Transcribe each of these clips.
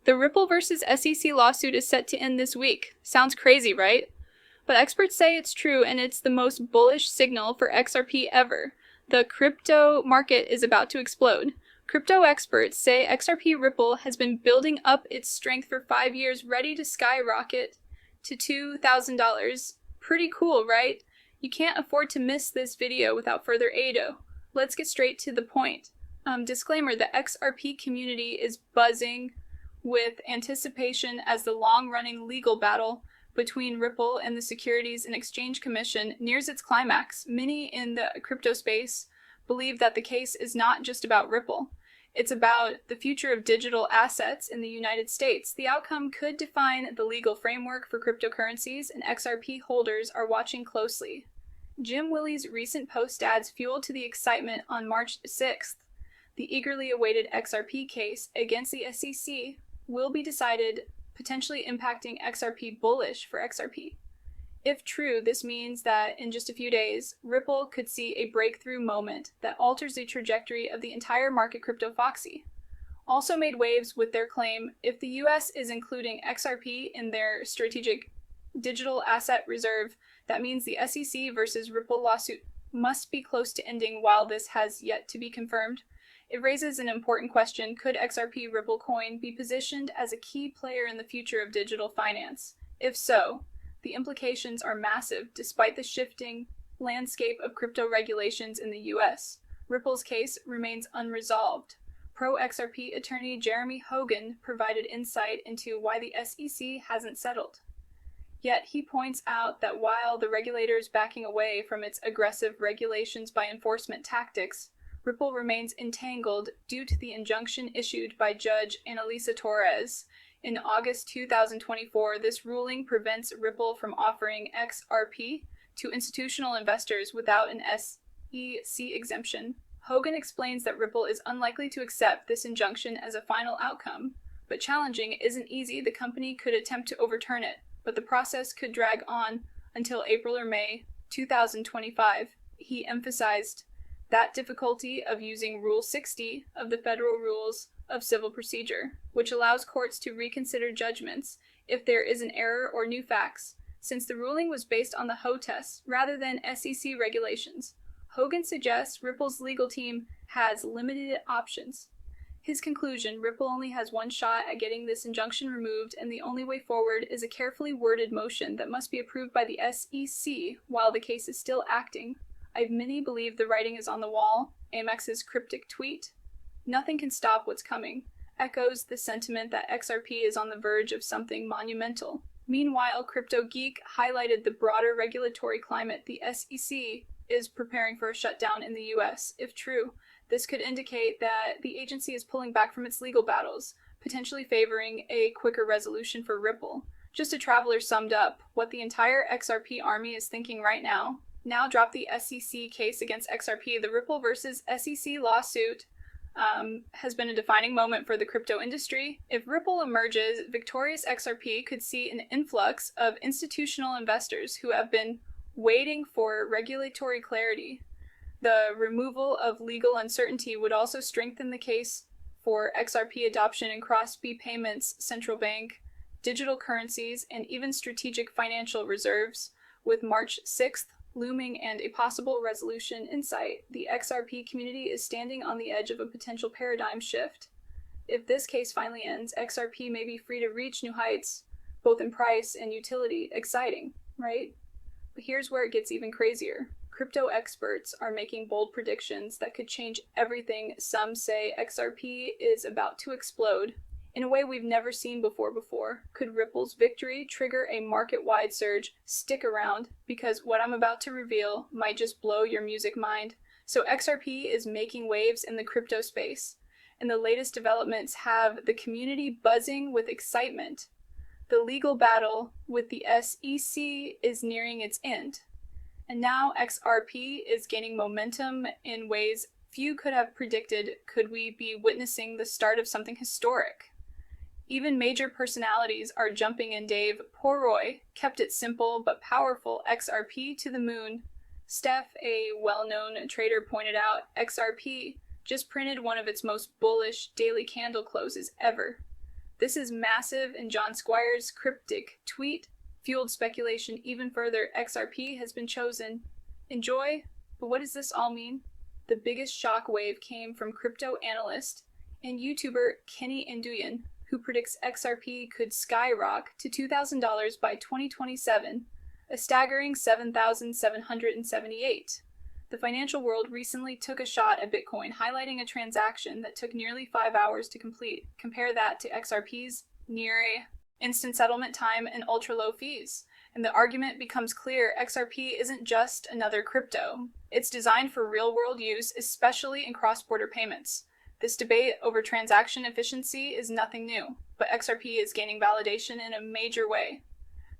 The Ripple versus SEC lawsuit is set to end this week. Sounds crazy, right? But experts say it's true, and it's the most bullish signal for XRP ever. The crypto market is about to explode. Crypto experts say XRP Ripple has been building up its strength for 5 years, ready to skyrocket to $2,000. Pretty cool, right? You can't afford to miss this video without further ado. Let's get straight to the point. Disclaimer, the XRP community is buzzing with anticipation as the long-running legal battle between Ripple and the Securities and Exchange Commission nears its climax. Many in the crypto space believe that the case is not just about Ripple. It's about the future of digital assets in the United States. The outcome could define the legal framework for cryptocurrencies, and XRP holders are watching closely. Jim Willie's recent post adds fuel to the excitement on March 6th. The eagerly awaited XRP case against the SEC will be decided, potentially impacting XRP bullish for XRP. If true, this means that in just a few days, Ripple could see a breakthrough moment that alters the trajectory of the entire market. Crypto Foxy also made waves with their claim if the US is including XRP in their strategic digital asset reserve, that means the SEC versus Ripple lawsuit must be close to ending. While this has yet to be confirmed, it raises an important question. Could XRP Ripple coin be positioned as a key player in the future of digital finance? If so, the implications are massive. Despite the shifting landscape of crypto regulations in the US, Ripple's case remains unresolved. Pro-XRP attorney Jeremy Hogan provided insight into why the SEC hasn't settled. Yet he points out that while the regulator is backing away from its aggressive regulations by enforcement tactics, Ripple remains entangled due to the injunction issued by Judge Annalisa Torres in August 2024. This ruling prevents Ripple from offering XRP to institutional investors without an SEC exemption. Hogan explains that Ripple is unlikely to accept this injunction as a final outcome, but challenging isn't easy. The company could attempt to overturn it, but the process could drag on until April or May 2025. He emphasized that difficulty of using Rule 60 of the Federal Rules of Civil Procedure, which allows courts to reconsider judgments if there is an error or new facts, since the ruling was based on the Ho test rather than SEC regulations. Hogan suggests Ripple's legal team has limited options. His conclusion: Ripple only has one shot at getting this injunction removed, and the only way forward is a carefully worded motion that must be approved by the SEC while the case is still acting. Many believe the writing is on the wall. Amex's cryptic tweet, "Nothing can stop what's coming," echoes the sentiment that XRP is on the verge of something monumental. Meanwhile, Crypto Geek highlighted the broader regulatory climate. The SEC is preparing for a shutdown in the US. If true, this could indicate that the agency is pulling back from its legal battles, potentially favoring a quicker resolution for Ripple. Just a traveler summed up what the entire XRP army is thinking right now. Now drop the SEC case against XRP. The Ripple versus SEC lawsuit has been a defining moment for the crypto industry. If Ripple emerges victorious, XRP could see an influx of institutional investors who have been waiting for regulatory clarity. The removal of legal uncertainty would also strengthen the case for XRP adoption in cross-B payments, central bank, digital currencies, and even strategic financial reserves. With March 6th looming and a possible resolution in sight, the XRP community is standing on the edge of a potential paradigm shift. If this case finally ends, XRP may be free to reach new heights, both in price and utility. Exciting, right? But here's where it gets even crazier. Crypto experts are making bold predictions that could change everything. Some say XRP is about to explode in a way we've never seen before. Could Ripple's victory trigger a market-wide surge? Stick around, because what I'm about to reveal might just blow your music mind. So XRP is making waves in the crypto space, and the latest developments have the community buzzing with excitement. The legal battle with the SEC is nearing its end, and now XRP is gaining momentum in ways few could have predicted. Could we be witnessing the start of something historic? Even major personalities are jumping in. Dave Portnoy kept it simple but powerful. XRP to the moon. Steph, a well-known trader, pointed out XRP just printed one of its most bullish daily candle closes ever. This is massive, and John Squire's cryptic tweet fueled speculation even further. XRP has been chosen. Enjoy, but what does this all mean? The biggest shockwave came from crypto analyst and YouTuber Kenny Nduyan, who predicts XRP could skyrocket to $2,000 by 2027, a staggering 7,778. The financial world recently took a shot at Bitcoin, highlighting a transaction that took nearly 5 hours to complete. Compare that to XRP's near instant settlement time and ultra-low fees. And the argument becomes clear: XRP isn't just another crypto. It's designed for real-world use, especially in cross-border payments. This debate over transaction efficiency is nothing new, but XRP is gaining validation in a major way.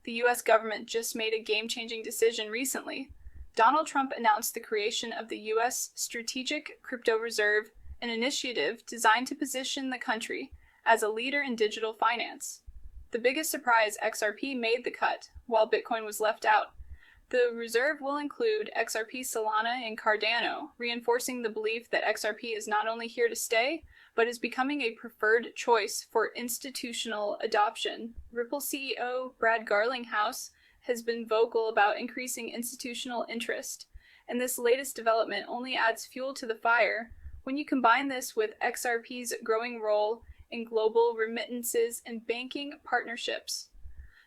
The US government just made a game-changing decision recently. Donald Trump announced the creation of the US Strategic Crypto Reserve, an initiative designed to position the country as a leader in digital finance. The biggest surprise: XRP made the cut, while Bitcoin was left out. The reserve will include XRP, Solana, and Cardano, reinforcing the belief that XRP is not only here to stay, but is becoming a preferred choice for institutional adoption. Ripple CEO Brad Garlinghouse has been vocal about increasing institutional interest, and this latest development only adds fuel to the fire. When you combine this with XRP's growing role in global remittances and banking partnerships,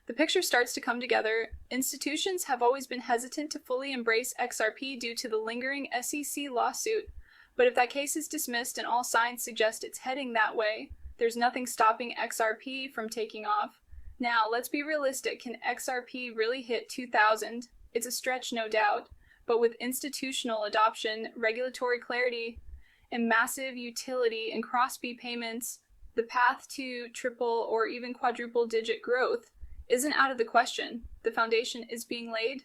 the picture starts to come together. Institutions have always been hesitant to fully embrace XRP due to the lingering SEC lawsuit, but if that case is dismissed and all signs suggest it's heading that way, there's nothing stopping XRP from taking off. Now, let's be realistic. Can XRP really hit 2,000? It's a stretch, no doubt, but with institutional adoption, regulatory clarity, and massive utility in cross-fee payments, the path to triple or even quadruple digit growth isn't out of the question. The foundation is being laid,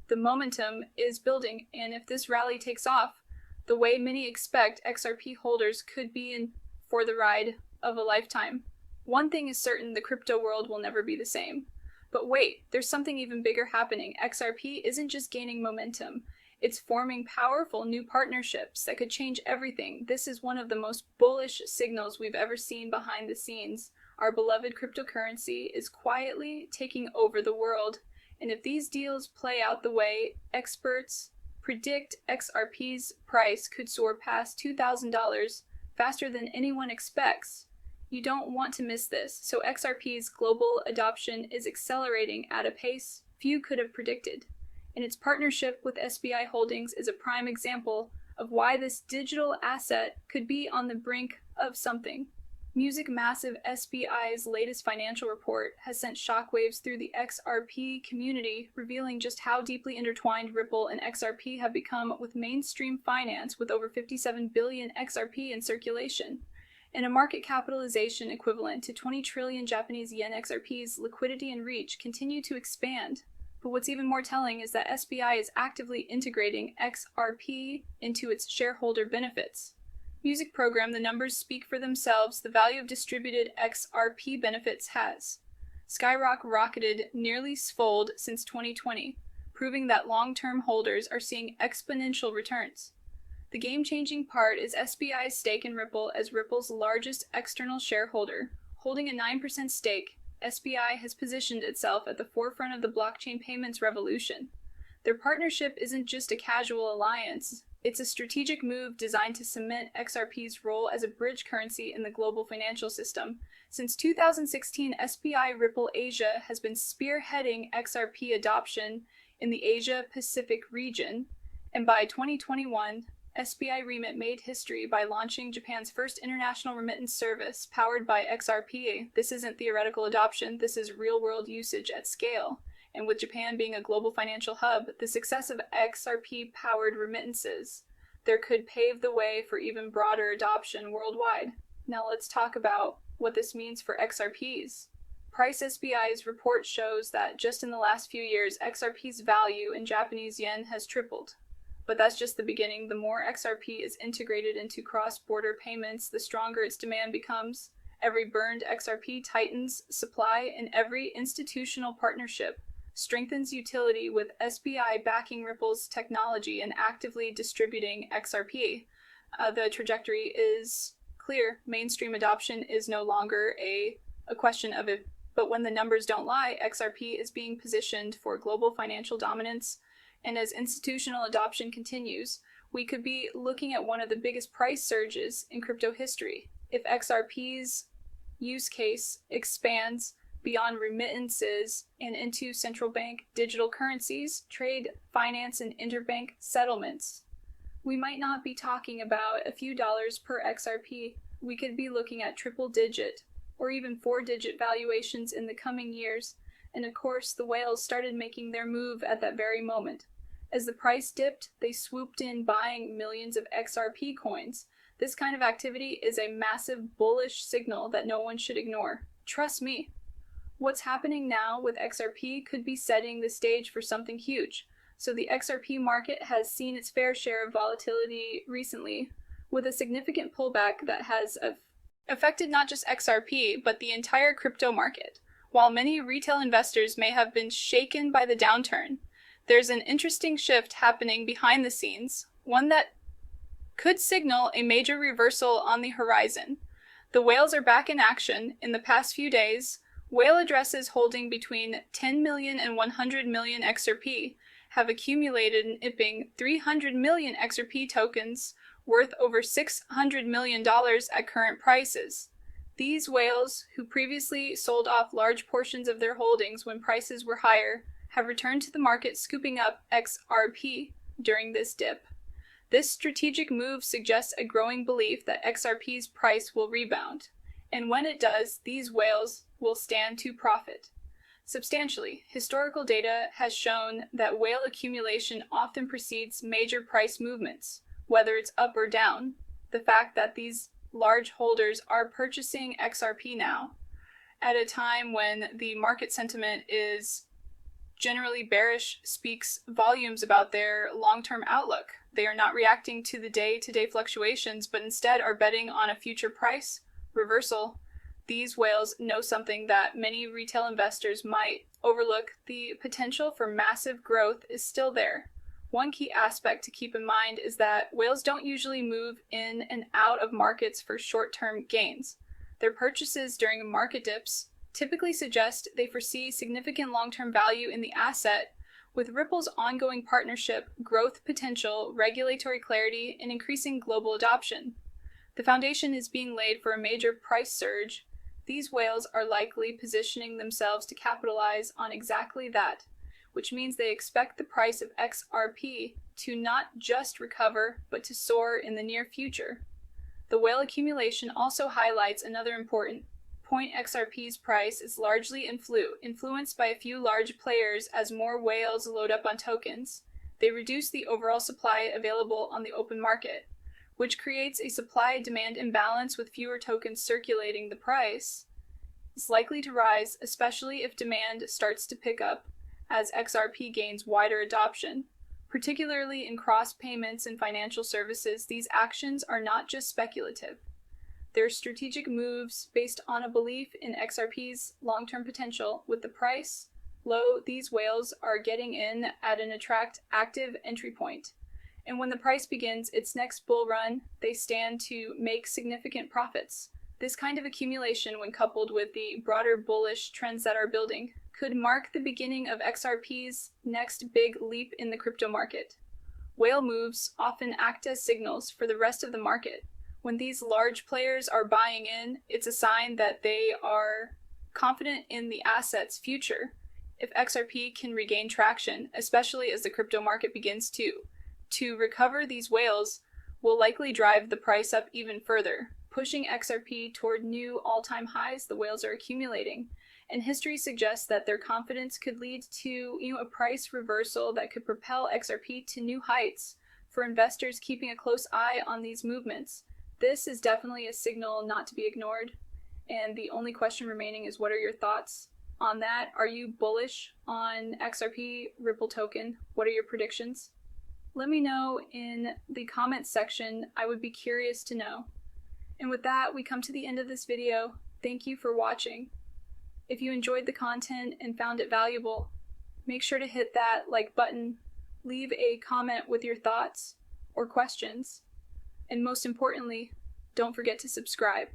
the momentum is building, and if this rally takes off the way many expect, XRP holders could be in for the ride of a lifetime. One thing is certain: the crypto world will never be the same. But wait, there's something even bigger happening. XRP isn't just gaining momentum, it's forming powerful new partnerships that could change everything. This is one of the most bullish signals we've ever seen behind the scenes. Our beloved cryptocurrency is quietly taking over the world, and if these deals play out the way experts predict, XRP's price could soar past $2,000 faster than anyone expects. You don't want to miss this. So XRP's global adoption is accelerating at a pace few could have predicted, and its partnership with SBI Holdings is a prime example of why this digital asset could be on the brink of something. Music massive SBI's latest financial report has sent shockwaves through the XRP community, revealing just how deeply intertwined Ripple and XRP have become with mainstream finance, with over 57 billion XRP in circulation, and a market capitalization equivalent to 20 trillion Japanese yen. XRP's liquidity and reach continue to expand. But what's even more telling is that SBI is actively integrating XRP into its shareholder benefits. Music program, the numbers speak for themselves. The value of distributed XRP benefits has skyrocketed nearly fold since 2020, proving that long-term holders are seeing exponential returns. The game-changing part is SBI's stake in Ripple. As Ripple's largest external shareholder, holding a 9% stake, SBI has positioned itself at the forefront of the blockchain payments revolution. Their partnership isn't just a casual alliance. It's a strategic move designed to cement XRP's role as a bridge currency in the global financial system. Since 2016, SBI Ripple Asia has been spearheading XRP adoption in the Asia-Pacific region, and by 2021, SBI Remit made history by launching Japan's first international remittance service powered by XRP. This isn't theoretical adoption, this is real-world usage at scale. And with Japan being a global financial hub, the success of XRP-powered remittances there could pave the way for even broader adoption worldwide. Now let's talk about what this means for XRPs. Price SBI's report shows that just in the last few years, XRP's value in Japanese yen has tripled. But that's just the beginning. The more XRP is integrated into cross-border payments, the stronger its demand becomes. Every burned XRP tightens supply, and every institutional partnership strengthens utility, with SBI backing Ripple's technology and actively distributing XRP. The trajectory is clear. Mainstream adoption is no longer a a question of it. But when the numbers don't lie, XRP is being positioned for global financial dominance, and as institutional adoption continues, we could be looking at one of the biggest price surges in crypto history. If XRP's use case expands beyond remittances and into central bank digital currencies, trade, finance, and interbank settlements, we might not be talking about a few dollars per XRP. We could be looking at triple-digit or even four-digit valuations in the coming years, and of course the whales started making their move at that very moment. As the price dipped, they swooped in buying millions of XRP coins. This kind of activity is a massive bullish signal that no one should ignore. Trust me. What's happening now with XRP could be setting the stage for something huge. So the XRP market has seen its fair share of volatility recently, with a significant pullback that has affected not just XRP, but the entire crypto market. While many retail investors may have been shaken by the downturn, there's an interesting shift happening behind the scenes, one that could signal a major reversal on the horizon. The whales are back in action. In the past few days, whale addresses holding between 10 million and 100 million XRP have accumulated an ipping 300 million XRP tokens worth over $600 million at current prices. These whales, who previously sold off large portions of their holdings when prices were higher, have returned to the market, scooping up XRP during this dip. This strategic move suggests a growing belief that XRP's price will rebound, and when it does, these whales will stand to profit substantially. Historical data has shown that whale accumulation often precedes major price movements, whether it's up or down. The fact that these large holders are purchasing XRP now, at a time when the market sentiment is generally bearish, speaks volumes about their long-term outlook. They are not reacting to the day-to-day fluctuations, but instead are betting on a future price reversal. These whales know something that many retail investors might overlook. The potential for massive growth is still there. One key aspect to keep in mind is that whales don't usually move in and out of markets for short-term gains. Their purchases during market dips typically suggest they foresee significant long-term value in the asset. With Ripple's ongoing partnership, growth potential, regulatory clarity, and increasing global adoption, the foundation is being laid for a major price surge. These whales are likely positioning themselves to capitalize on exactly that, which means they expect the price of XRP to not just recover, but to soar in the near future. The whale accumulation also highlights another important point. XRP's price is largely influenced by a few large players. As more whales load up on tokens, they reduce the overall supply available on the open market, which creates a supply-demand imbalance. With fewer tokens circulating, the price is likely to rise, especially if demand starts to pick up as XRP gains wider adoption. Particularly in cross-payments and financial services, these actions are not just speculative. They're strategic moves based on a belief in XRP's long-term potential. With the price low, these whales are getting in at an active entry point. And when the price begins its next bull run, they stand to make significant profits. This kind of accumulation, when coupled with the broader bullish trends that are building, could mark the beginning of XRP's next big leap in the crypto market. Whale moves often act as signals for the rest of the market. When these large players are buying in, it's a sign that they are confident in the asset's future. If XRP can regain traction, especially as the crypto market begins to recover, these whales will likely drive the price up even further, pushing XRP toward new all-time highs. The whales are accumulating, and history suggests that their confidence could lead to a price reversal that could propel XRP to new heights. For investors keeping a close eye on these movements, this is definitely a signal not to be ignored. And the only question remaining is, what are your thoughts on that? Are you bullish on XRP Ripple token? What are your predictions? Let me know in the comments section. I would be curious to know. And with that, we come to the end of this video. Thank you for watching. If you enjoyed the content and found it valuable, make sure to hit that like button, leave a comment with your thoughts or questions, and most importantly, don't forget to subscribe.